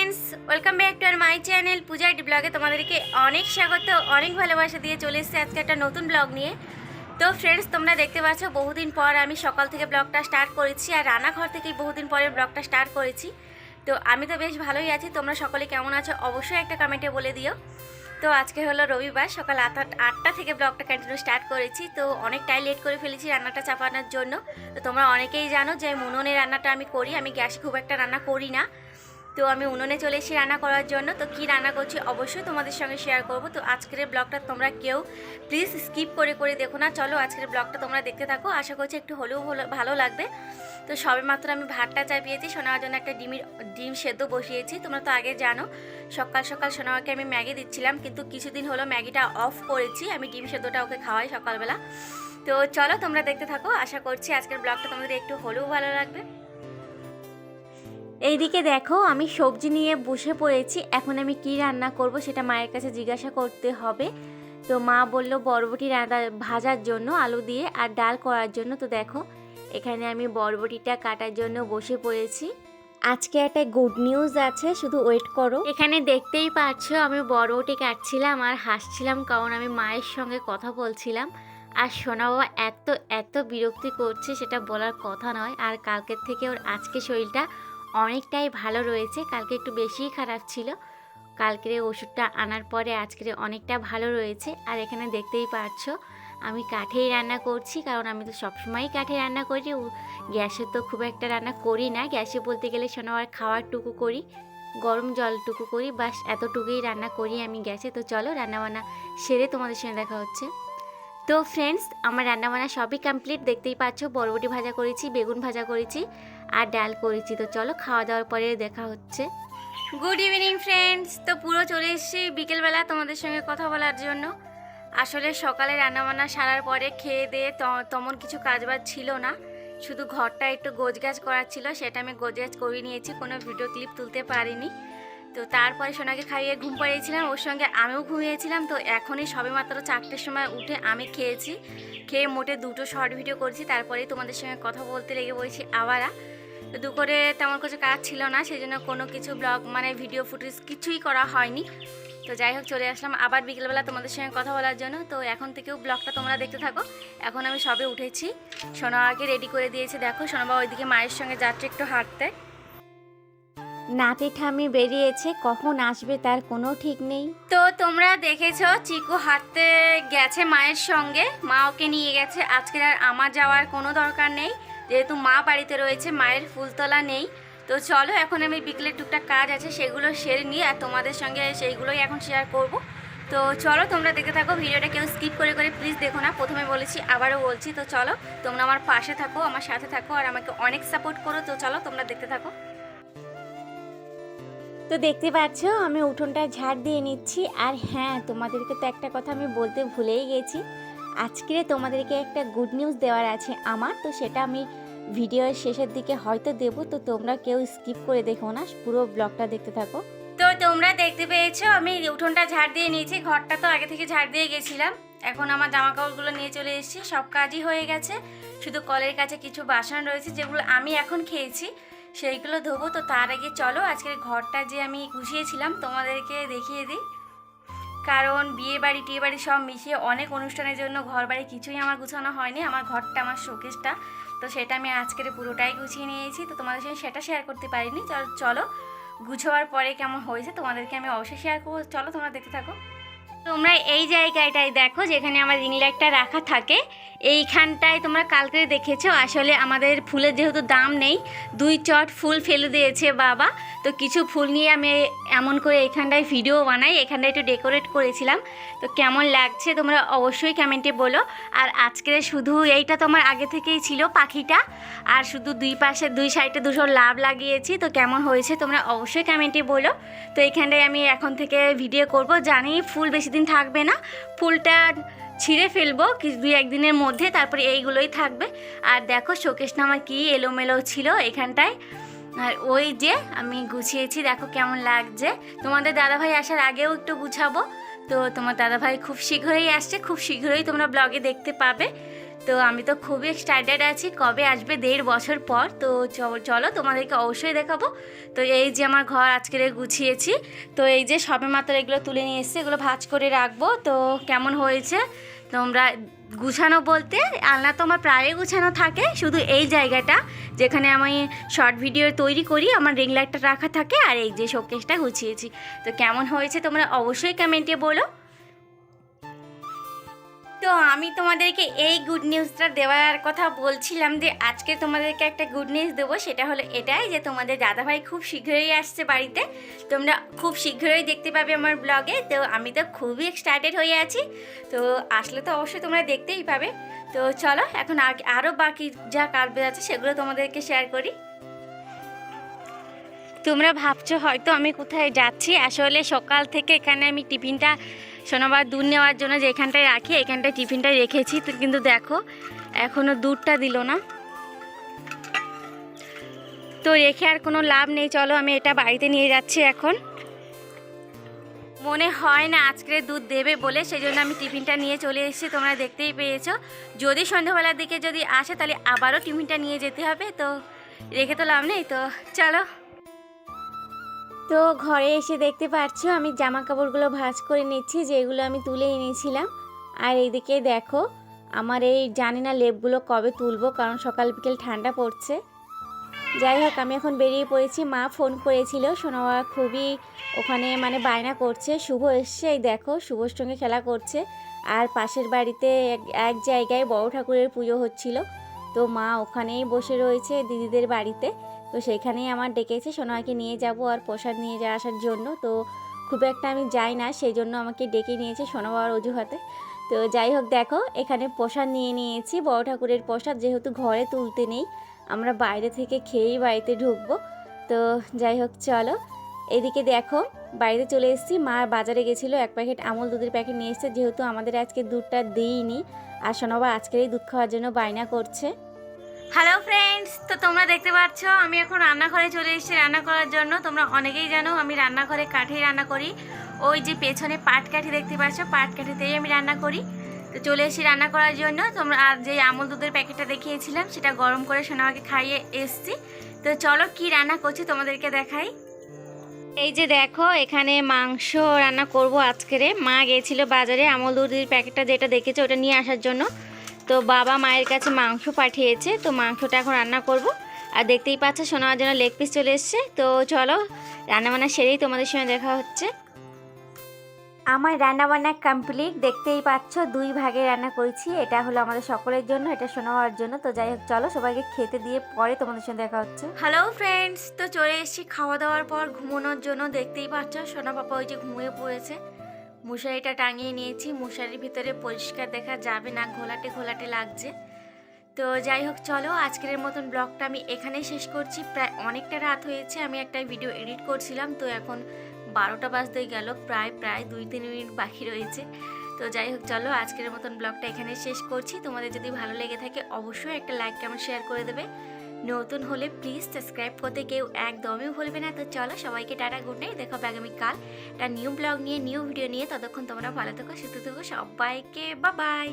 Friends, welcome back to our my channel Puja ব্লগে তোমাদেরকে অনেক স্বাগত, অনেক ভালোবাসা দিয়ে চলে এসেছি আজকে একটা নতুন ব্লগ নিয়ে। তো ফ্রেন্ডস, তোমরা দেখতে পাচ্ছ বহুদিন পর আমি সকাল থেকে ব্লগটা স্টার্ট করেছি আর রান্নাঘর থেকেই বহুদিন পরে ব্লগটা স্টার্ট করেছি। তো আমি তো বেশ ভালোই আছি, তোমরা সকলে কেমন আছো অবশ্যই একটা কমেন্টে বলে দিও। তো আজকে হলো রবিবার, সকাল 8টা থেকে ব্লগটা কন্টিনিউ স্টার্ট করেছি। তো অনেকটাই লেট করে ফেলেছি রান্নাটা চাপানোর জন্য। তো তোমরা অনেকেই জানো যে উনুনে রান্নাটা আমি করি, আমি গ্যাসে খুব একটা রান্না করি না। তো আমি উনুনে চলে এসেছি রান্না করার জন্য। তো কি রান্না করছি অবশ্যই তোমাদের সঙ্গে শেয়ার করব। তো আজকের ব্লগটা তোমরা কেউ প্লিজ স্কিপ করে করে দেখো না। চলো আজকের ব্লগটা তোমরা দেখতে থাকো, আশা করছি একটু হলেও ভালো লাগবে। তো সবে মাত্র আমি ভাতটা চাপিয়েছি, সোনার জন্য একটা ডিম সেদ্ধ বসিয়েছি। তোমরা তো আগে জানো সকাল সকাল সোনাকে আমি ম্যাগি দিচ্ছিলাম, কিন্তু কিছুদিন হলো ম্যাগিটা অফ করেছি, আমি ডিম সেদ্ধটা ওকে খাওয়াই সকালবেলা। তো চলো তোমরা দেখতে থাকো, আশা করছি আজকের ব্লগটা তোমাদের একটু হলেও ভালো লাগবে। এইদিকে দেখো আমি সবজি নিয়ে বসে পড়েছি। এখন আমি কি রান্না করব সেটা মায়ের কাছে জিজ্ঞাসা করতে হবে। তো মা বলল বরবটি ভাজার জন্য আলু দিয়ে আর ডাল করার জন্য। তো দেখো এখানে আমি বরবটিটা কাটার জন্য বসে পড়েছি। আজকে একটা গুড নিউজ আছে, শুধু ওয়েট করো। এখানে দেখতেই পাচ্ছো আমি বরবটি কাটছিলাম আর হাসছিলাম, কারণ আমি মায়ের সঙ্গে কথা বলছিলাম। আর সোনা বাবা এত এত বিরক্তি করছে সেটা বলার কথা নয়। আর কালকের থেকে ওর আজকে শরীরটা অনেকটাই ভালো রয়েছে, কালকে একটু বেশিই খারাপ ছিল। কালকের ওষুধটা আনার পরে আজকের অনেকটা ভালো রয়েছে। আর এখানে দেখতেই পাচ্ছো আমি কাঠেই রান্না করছি, কারণ আমি তো সবসময়ই কাঠে রান্না করি, গ্যাসে তো খুব একটা রান্না করি না। গ্যাসে বলতে গেলে সোনাবার খাওয়ারটুকু করি, গরম জলটুকু করি, বাস এতটুকুই রান্না করি আমি গ্যাসে। তো চলো রান্নাবান্না সেরে তোমাদের সঙ্গে দেখা হচ্ছে। তো ফ্রেন্ডস, আমার রান্নাবান্না সবই কমপ্লিট, দেখতেই পাচ্ছ। বরবটি ভাজা করেছি, বেগুন ভাজা করেছি আর ডাল করেছি। তো চলো খাওয়া দাওয়ার পরে দেখা হচ্ছে। Good evening friends. তো পুরো চলে এসেছি বিকেলবেলা তোমাদের সঙ্গে কথা বলার জন্য। আসলে সকালে রান্নাবান্না সারার পরে খেয়ে দিয়ে তেমন কিছু কাজবাজ ছিল না, শুধু ঘরটা একটু গোছগাছ করার ছিল, সেটা আমি গোছগাছ করে নিয়েছি, কোনো ভিডিও ক্লিপ তুলতে পারিনি। তো তারপরে সোনাকে খাইয়ে ঘুম পাড়িয়েছিলাম, ওর সঙ্গে আমিও ঘুমিয়েছিলাম। তো এখনই সবে মাত্র 4টের সময় উঠে আমি খেয়েছি, খেয়ে মোটে 2টো শর্ট ভিডিও করছি, তারপরেই তোমাদের সঙ্গে কথা বলতে লেগে পড়েছি আবারা। তো দুপুরে তেমন কিছু কাজ ছিল না, সেই জন্য কোনো কিছু ব্লগ মানে ভিডিও ফুটেজ কিছুই করা হয়নি। তো যাই হোক চলে আসলাম আবার বিকেলবেলা তোমাদের সঙ্গে কথা বলার জন্য। তো এখন থেকেও ব্লগটা তোমরা দেখতে থাকো। এখন আমি সবে উঠেছি, সোনাকে রেডি করে দিয়েছি। দেখো সোনাবা ওইদিকে মায়ের সঙ্গে যাচ্ছে একটু হাঁটতে। নাতি ঠামি বেরিয়েছে, কখন আসবে তার কোনো ঠিক নেই। তো তোমরা দেখেছো চিকু হাঁটতে গেছে মায়ের সঙ্গে, মা ওকে নিয়ে গেছে। আজকে আর আমার যাওয়ার কোনো দরকার নেই, যেহেতু মা বাড়িতে রয়েছে, মায়ের ফুলতলা নেই। তো চলো এখন আমি বিকেলের টুকটাক কাজ আছে সেগুলো সেরে নিই, আর তোমাদের সঙ্গে সেইগুলোই এখন শেয়ার করব। তো চলো তোমরা দেখতে থাকো, ভিডিওটা কেউ স্কিপ করে করে প্লিজ দেখো না। প্রথমে বলেছি আবারও বলছি, তো চলো তোমরা আমার পাশে থাকো, আমার সাথে থাকো আর আমাকে অনেক সাপোর্ট করো। তো চলো তোমরা দেখতে থাকো। তো দেখতে পাচ্ছ আমি উঠোনটা ঝাড় দিয়ে নিচ্ছি। আর হ্যাঁ, তোমাদেরকে তো একটা কথা আমি বলতে ভুলেই গেছি, আজকে তোমাদেরকে একটা গুড নিউজ দেওয়ার আছে আমার। তো সেটা আমি ভিডিওর শেষের দিকে হয়তো দেবো, তো তোমরা কেউ স্কিপ করে দেখো না, পুরো ব্লগটা দেখতে থাকো। তো তোমরা দেখতে পেয়েছো আমি উঠোনটা ঝাড় দিয়ে নিয়েছি, ঘরটা তো আগে থেকে ঝাড় দিয়ে গেছিলাম। এখন আমার জামা কাপড়গুলো নিয়ে চলে এসেছি, সব কাজই হয়ে গেছে, শুধু কলের কাছে কিছু বাসন রয়েছে যেগুলো আমি এখন খেয়েছি, সেইগুলো ধোবো। তো তার আগে চলো আজকের ঘরটা যে আমি গুছিয়েছিলাম তোমাদেরকে দেখিয়ে দিই, কারণ বিয়ে বাড়ি টিয়ে বাড়ি সব মিশিয়ে অনেক অনুষ্ঠানের জন্য ঘর বাড়ি কিছুই আমার গুছানো হয়নি। আমার ঘরটা, আমার শোকেসটা, তো সেটা আমি আজকের পুরোটাই গুছিয়ে নিয়েছি। তো তোমাদের সঙ্গে সেটা শেয়ার করতে পারিনি। চলো গুছোয়ার পরে কেমন হয়েছে তোমাদেরকে আমি অবশ্যই শেয়ার করবো। চলো তোমরা দেখতে থাকো। তোমরা এই জায়গাটায় দেখো যেখানে আমার রিং লাইটটা রাখা থাকে, এইখানটায় তোমরা কালকে দেখেছো। আসলে আমাদের ফুলের যেহেতু দাম নেই, 2 চট ফুল ফেলে দিয়েছে বাবা। তো কিছু ফুল নিয়ে আমি এমন করে এখানটায় ভিডিও বানাই, এখানটায় একটু ডেকোরেট করেছিলাম। তো কেমন লাগছে তোমরা অবশ্যই কমেন্টে বলো। আর আজকে শুধু এইটা তোমার আগে থেকেই ছিল পাখিটা, আর শুধু দুই সাইডে দুটো লাভ লাগিয়েছি। তো কেমন হয়েছে তোমরা অবশ্যই কমেন্টে বলো। তো এইখানটায় আমি এখন থেকে ভিডিও করব, জানি ফুল বেশি দিন থাকবে না, ফুলটা ছিঁড়ে ফেলবো 2-1 দিনের মধ্যে, তারপরে এইগুলোই থাকবে। আর দেখো শোকেসটা আমার কি এলোমেলো ছিল এখানটায়, আর ওই যে আমি গুছিয়েছি, দেখো কেমন লাগছে। তোমাদের দাদাভাই আসার আগেও একটু গুছাবো। তো তোমার দাদাভাই খুব শীঘ্রই আসছে, খুব শীঘ্রই তোমরা ব্লগে দেখতে পাবে। তো আমি তো খুবই এক্সাইটেড আছি, কবে আসবে 1.5 বছর পর। তো চলো তোমাদেরকে অবশ্যই দেখাবো। তো এই যে আমার ঘর আজকে গুছিয়েছি, তো এই যে সবেমাত্র এগুলো তুলে নিয়ে এসেছি, এগুলো ভাঁজ করে রাখবো। তো কেমন হয়েছে তোমরা, গুছানো বলতে আলনা তো আমার প্রায় গুছানো থাকে, শুধু এই জায়গাটা যেখানে আমি শর্ট ভিডিও তৈরি করি আমার রিং লাইটটা রাখা থাকে, আর এই যে শোকেসটা গুছিয়েছি। তো কেমন হয়েছে তোমরা অবশ্যই কমেন্টে বলো। তো আমি তোমাদেরকে এই গুড নিউজটা দেওয়ার কথা বলছিলাম যে আজকে তোমাদেরকে একটা গুড নিউজ দেবো, সেটা হলো এটাই যে তোমাদের দাদাভাই খুব শীঘ্রই আসছে বাড়িতে। তোমরা খুব শীঘ্রই দেখতে পাবে আমার ব্লগে। তো আমি তো খুবই এক্সাইটেড হয়ে আছি, তো আসলে তো অবশ্যই তোমরা দেখতেই পাবে। তো চলো এখন আরও বাকি যা কাজ আছে সেগুলো তোমাদেরকে শেয়ার করি। তোমরা ভাবছো হয়তো আমি কোথায় যাচ্ছি, আসলে সকাল থেকে এখানে আমি টিফিনটা শনিবার দুধ নেওয়ার জন্য যে এখানটায় রাখি, এখানটায় টিফিনটা রেখেছি। তো কিন্তু দেখো এখনও দুধটা দিল না, তো রেখে আর কোনো লাভ নেই। চলো আমি এটা বাড়িতে নিয়ে যাচ্ছি এখন। মনে হয় না আজকে দুধ দেবে বলে, সেই জন্য আমি টিফিনটা নিয়ে চলে এসেছি, তোমরা দেখতেই পেয়েছো। যদি সন্ধ্যাবেলার দিকে যদি আসে তাহলে আবারও টিফিনটা নিয়ে যেতে হবে, তো রেখে তো লাভ নেই। তো চলো। তো ঘরে এসে দেখতে পাচ্ছ আমি জামা কাপড়গুলো ভাঁজ করে নিচ্ছি, যেগুলো আমি তুলে এনেছিলাম। আর এইদিকে দেখো আমার এই জানি না লেপগুলো কবে তুলবো, কারণ সকাল বিকেল ঠান্ডা পড়ছে। যাই হোক আমি এখন বেরিয়ে পড়েছি। মা ফোন করেছিল, সোনাবা খুবই ওখানে মানে বায়না করছে। শুভ এসছে, এই দেখো শুভর সঙ্গে খেলা করছে। আর পাশের বাড়িতে এক জায়গায় বড় ঠাকুরের পুজো হচ্ছিল, তো মা ওখানেই বসে রয়েছে দিদিদের বাড়িতে। তো সেখানেই আমার ডেকেছে সোনাকে নিয়ে যাব আর প্রসাদ নিয়ে আসার জন্য। তো খুব একটা আমি যাই না, সেই জন্য আমাকে ডেকে নিয়েছে সোনাবার অজুহাতে। তো যাই হোক দেখো এখানে প্রসাদ নিয়ে নিয়েছি, বড় ঠাকুরের প্রসাদ, যেহেতু ঘরে তুলতে নেই, আমরা বাইরে থেকে খেয়েই বাড়িতে ঢুকবো। তো যাই হোক চলো। এদিকে দেখো বাড়িতে চলে এসেছি। মা বাজারে গেছিলো, 1 প্যাকেট আমুল দুধের প্যাকেট নিয়ে এসেছে, যেহেতু আমাদের আজকে দুধটা দিইনি। আর সোনাবা আজকেরই দুধ খাওয়ার জন্য বায়না করছে। হ্যালো ফ্রেন্ডস, তো তোমরা দেখতে পাচ্ছ আমি এখন রান্নাঘরে চলে এসেছি রান্না করার জন্য। তোমরা অনেকেই জানো আমি রান্নাঘরে কাঠেই রান্না করি। ওই যে পেছনে পাটকাঠি দেখতে পাচ্ছ, পাটকাঠিতেই আমি রান্না করি। তো চলে এসেছি রান্না করার জন্য। তোমরা আর যে আমুল দুধের প্যাকেটটা দেখিয়েছিলাম সেটা গরম করে সোনাকে খাইয়ে এসছি। তো চলো কি রান্না করছি তোমাদেরকে দেখাই। এই যে দেখো এখানে মাংস রান্না করব আজকের। মা গিয়েছিল বাজারে আমুল দুধের প্যাকেটটা যেটা দেখেছো ওটা নিয়ে আসার জন্য। তো বাবা মায়ের কাছে মাংস পাঠিয়েছে, তো মাংসটা এখন রান্না করব। আর দেখতেই পাচ্ছ সোনার জন্য লেগ পিস চলে এসছে। তো চলো রান্নাবান্না সেরেই তোমাদের সঙ্গে দেখা হচ্ছে। আমার রান্নাবান্না কমপ্লিট, দেখতেই পাচ্ছ 2 ভাগে রান্না করেছি। এটা হলো আমাদের সকলের জন্য, এটা শোনাবার জন্য। তো যাই হোক চলো সবাইকে খেতে দিয়ে পরে তোমাদের সঙ্গে দেখা হচ্ছে। হ্যালো ফ্রেন্ডস, তো চলে এসেছি খাওয়া দাওয়ার পর ঘুমানোর জন্য। দেখতেই পাচ্ছ সোনা পাপা ওই যে ঘুমিয়ে পড়েছে। মশারিটা টাঙিয়ে নিয়েছি, মশারির ভিতরে পরিষ্কার দেখা যাবে না, ঘোলাটে ঘোলাটে লাগছে। তো যাই হোক চলো আজকের মতন ব্লগটা আমি এখানেই শেষ করছি। প্রায় অনেকটা রাত হয়েছে, আমি একটা ভিডিও এডিট করছিলাম, তো এখন 12টা বাজতে গেল, প্রায় 2-3 মিনিট বাকি রয়েছে। তো যাই হোক চলো আজকের মতন ব্লগটা এখানে শেষ করছি। তোমাদের যদি ভালো লেগে থাকে অবশ্যই একটা লাইক কমেন্ট শেয়ার করে দেবে। নতুন হলে প্লিজ সাবস্ক্রাইব করতে কেউ একদমই ভুলবে না। তো চলো সবাইকে টাটা, গুড নাইট, দেখা হবে আগামীকাল একটা নিউ ব্লগ নিয়ে, নিউ ভিডিও নিয়ে। ততক্ষণ তোমরা ভালো থেকো, সুস্থ থেকো, সবাইকে বাই বাই।